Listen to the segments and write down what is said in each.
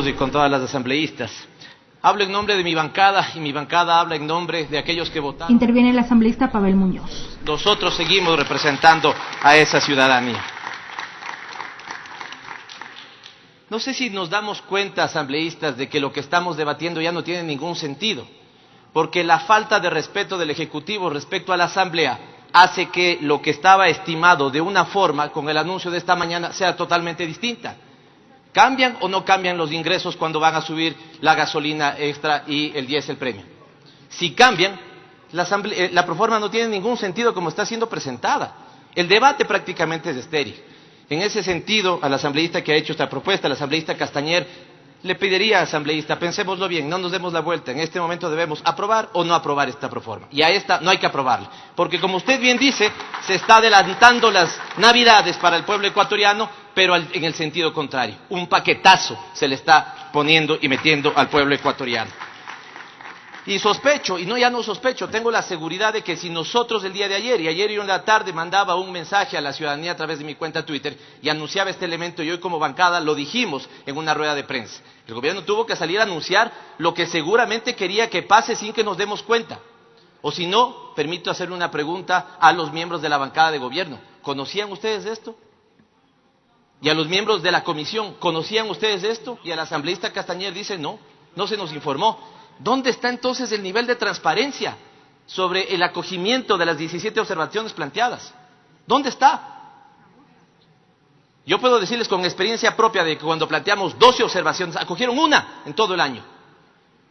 y con todas las asambleístas. Hablo en nombre de mi bancada y mi bancada habla en nombre de aquellos que votaron. Interviene el asambleísta Pavel Muñoz. Nosotros seguimos representando a esa ciudadanía. No sé si nos damos cuenta, asambleístas, de que lo que estamos debatiendo ya no tiene ningún sentido, porque la falta de respeto del Ejecutivo respecto a la Asamblea hace que lo que estaba estimado de una forma con el anuncio de esta mañana sea totalmente distinta. ¿Cambian o no cambian los ingresos cuando van a subir la gasolina extra y el diésel premium? Si cambian, la proforma no tiene ningún sentido como está siendo presentada. El debate prácticamente es estéril. En ese sentido, al asambleísta que ha hecho esta propuesta, al asambleísta Castañer, le pediría, asambleísta, pensémoslo bien, no nos demos la vuelta. En este momento debemos aprobar o no aprobar esta proforma. Y a esta no hay que aprobarla. Porque como usted bien dice, se está adelantando las navidades para el pueblo ecuatoriano, pero en el sentido contrario. Un paquetazo se le está poniendo y metiendo al pueblo ecuatoriano. Y sospecho, y no ya no sospecho, tengo la seguridad de que si nosotros el día de ayer, y ayer yo en la tarde mandaba un mensaje a la ciudadanía a través de mi cuenta Twitter y anunciaba este elemento, y hoy como bancada lo dijimos en una rueda de prensa. El gobierno tuvo que salir a anunciar lo que seguramente quería que pase sin que nos demos cuenta. O si no, permito hacerle una pregunta a los miembros de la bancada de gobierno. ¿Conocían ustedes esto? Y a los miembros de la comisión, ¿conocían ustedes esto? Y al asambleísta Castañer dice, no, no se nos informó. ¿Dónde está entonces el nivel de transparencia sobre el acogimiento de las 17 observaciones planteadas? ¿Dónde está? Yo puedo decirles con experiencia propia de que cuando planteamos 12 observaciones, acogieron una en todo el año.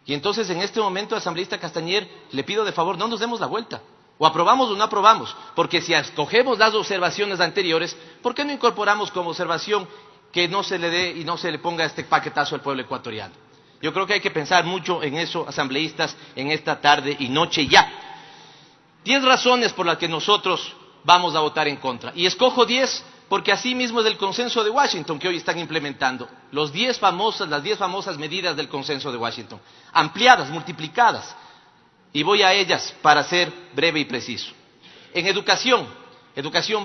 Y entonces en este momento, asambleísta Castañer, le pido de favor, no nos demos la vuelta. O aprobamos o no aprobamos, porque si escogemos las observaciones anteriores, ¿por qué no incorporamos como observación que no se le dé y no se le ponga este paquetazo al pueblo ecuatoriano? Yo creo que hay que pensar mucho en eso, asambleístas, en esta tarde y noche ya. 10 razones por las que nosotros vamos a votar en contra. Y escojo 10 porque así mismo es el consenso de Washington que hoy están implementando. Las 10 famosas medidas del consenso de Washington. Ampliadas, multiplicadas. Y voy a ellas para ser breve y preciso. En educación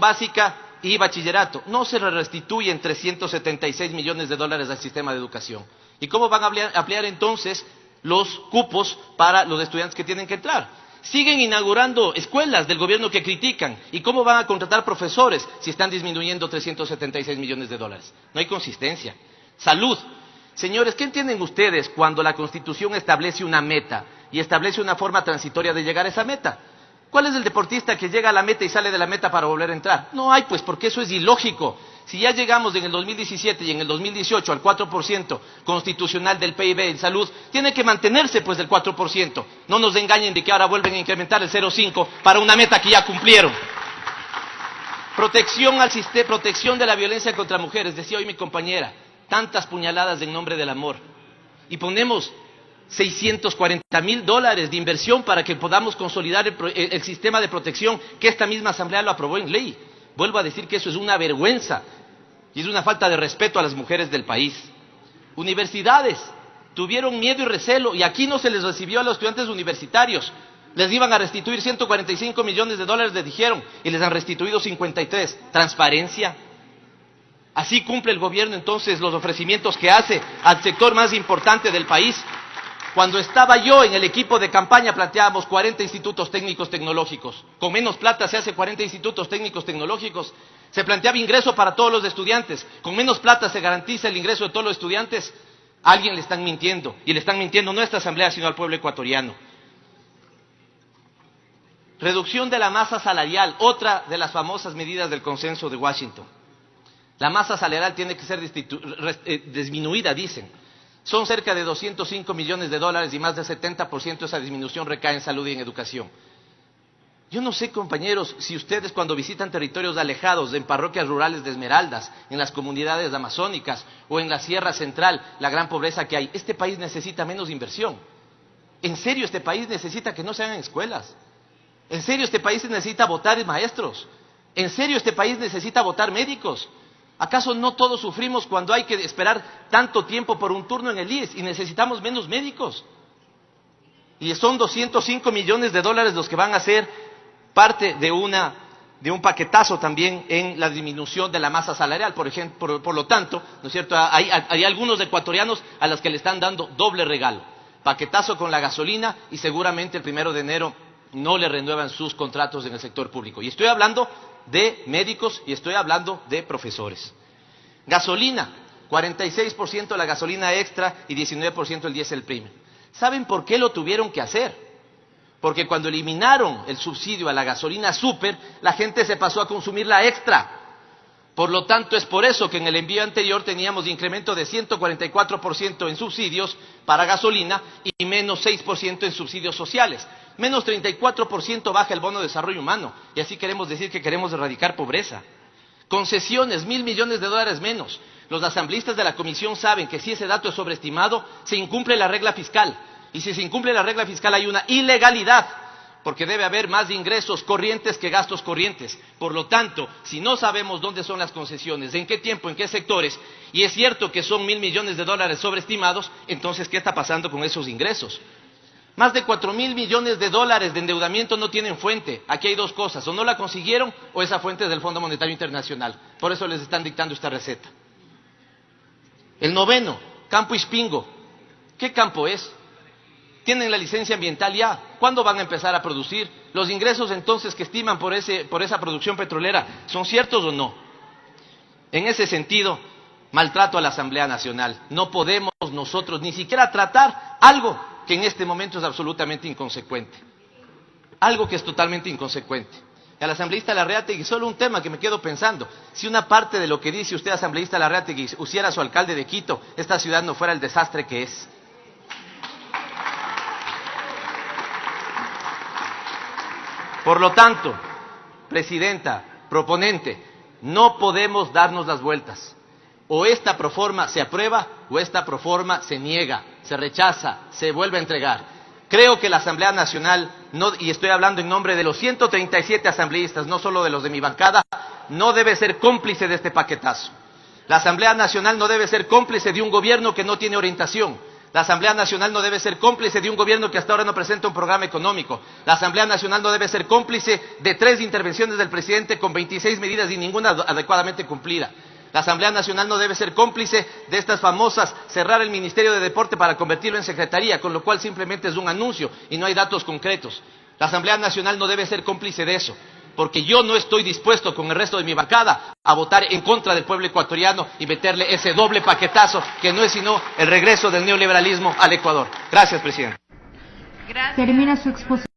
básica y bachillerato, no se le restituyen 376 millones de dólares al sistema de educación. ¿Y cómo van a ampliar entonces los cupos para los estudiantes que tienen que entrar? Siguen inaugurando escuelas del gobierno que critican. ¿Y cómo van a contratar profesores si están disminuyendo 376 millones de dólares? No hay consistencia. Salud. Señores, ¿qué entienden ustedes cuando la Constitución establece una meta y establece una forma transitoria de llegar a esa meta? ¿Cuál es el deportista que llega a la meta y sale de la meta para volver a entrar? No hay, pues, porque eso es ilógico. Si ya llegamos en el 2017 y en el 2018 al 4% constitucional del PIB en salud, tiene que mantenerse, pues, del 4%. No nos engañen de que ahora vuelven a incrementar el 0,5 para una meta que ya cumplieron. Protección de la violencia contra mujeres. Decía hoy mi compañera, tantas puñaladas en nombre del amor. Y ponemos $640,000 de inversión para que podamos consolidar el sistema de protección que esta misma asamblea lo aprobó en ley. Vuelvo a decir que eso es una vergüenza y es una falta de respeto a las mujeres del país. Universidades tuvieron miedo y recelo y aquí no se les recibió a los estudiantes universitarios. Les iban a restituir 145 millones de dólares, les dijeron, y les han restituido 53. ¿Transparencia? Así cumple el gobierno entonces los ofrecimientos que hace al sector más importante del país. Cuando estaba yo en el equipo de campaña planteábamos 40 institutos técnicos tecnológicos. Con menos plata se hace 40 institutos técnicos tecnológicos. Se planteaba ingreso para todos los estudiantes. Con menos plata se garantiza el ingreso de todos los estudiantes. A alguien le están mintiendo. Y le están mintiendo no a esta asamblea, sino al pueblo ecuatoriano. Reducción de la masa salarial. Otra de las famosas medidas del consenso de Washington. La masa salarial tiene que ser disminuida, dicen. Son cerca de 205 millones de dólares y más del 70% de esa disminución recae en salud y en educación. Yo no sé, compañeros, si ustedes cuando visitan territorios alejados, en parroquias rurales de Esmeraldas, en las comunidades amazónicas o en la Sierra Central, la gran pobreza que hay, este país necesita menos inversión. En serio, este país necesita que no se hagan escuelas. En serio, este país necesita votar maestros. En serio, este país necesita votar médicos. ¿Acaso no todos sufrimos cuando hay que esperar tanto tiempo por un turno en el IES y necesitamos menos médicos? Y son 205 millones de dólares los que van a ser parte de una de un paquetazo también en la disminución de la masa salarial, por ejemplo, por lo tanto, ¿no es cierto? Hay algunos ecuatorianos a los que le están dando doble regalo, paquetazo con la gasolina y seguramente el 1 de enero no le renuevan sus contratos en el sector público. Y estoy hablando de médicos y estoy hablando de profesores. Gasolina, 46% la gasolina extra y 19% el diésel premium. ¿Saben por qué lo tuvieron que hacer? Porque cuando eliminaron el subsidio a la gasolina súper, la gente se pasó a consumir la extra. Por lo tanto, es por eso que en el envío anterior teníamos incremento de 144% en subsidios para gasolina y menos 6% en subsidios sociales. Menos 34% baja el bono de desarrollo humano. Y así queremos decir que queremos erradicar pobreza. Concesiones, $1.000 millones menos. Los asambleístas de la comisión saben que si ese dato es sobreestimado, se incumple la regla fiscal. Y si se incumple la regla fiscal hay una ilegalidad, porque debe haber más ingresos corrientes que gastos corrientes. Por lo tanto, si no sabemos dónde son las concesiones, en qué tiempo, en qué sectores, y es cierto que son $1.000 millones sobreestimados, entonces, ¿qué está pasando con esos ingresos? Más de $4.000 millones de endeudamiento no tienen fuente. Aquí hay dos cosas, o no la consiguieron o esa fuente es del Fondo Monetario Internacional. Por eso les están dictando esta receta. El noveno, Campo Ispingo. ¿Qué campo es? ¿Tienen la licencia ambiental ya? ¿Cuándo van a empezar a producir? ¿Los ingresos entonces que estiman por esa producción petrolera son ciertos o no? En ese sentido, maltrato a la Asamblea Nacional. No podemos nosotros ni siquiera tratar algo que en este momento es absolutamente inconsecuente. Algo que es totalmente inconsecuente. Y al asambleísta Larreategui, solo un tema que me quedo pensando. Si una parte de lo que dice usted, asambleísta Larreategui, hiciera su alcalde de Quito, esta ciudad no fuera el desastre que es. Por lo tanto, presidenta, proponente, no podemos darnos las vueltas. O esta proforma se aprueba o esta proforma se niega, se rechaza, se vuelve a entregar. Creo que la Asamblea Nacional, y estoy hablando en nombre de los 137 asambleístas, no solo de los de mi bancada, no debe ser cómplice de este paquetazo. La Asamblea Nacional no debe ser cómplice de un gobierno que no tiene orientación. La Asamblea Nacional no debe ser cómplice de un gobierno que hasta ahora no presenta un programa económico. La Asamblea Nacional no debe ser cómplice de 3 intervenciones del presidente con 26 medidas y ninguna adecuadamente cumplida. La Asamblea Nacional no debe ser cómplice de estas famosas cerrar el Ministerio de Deporte para convertirlo en secretaría, con lo cual simplemente es un anuncio y no hay datos concretos. La Asamblea Nacional no debe ser cómplice de eso, porque yo no estoy dispuesto con el resto de mi bancada a votar en contra del pueblo ecuatoriano y meterle ese doble paquetazo que no es sino el regreso del neoliberalismo al Ecuador. Gracias, presidente. Termina su exposición.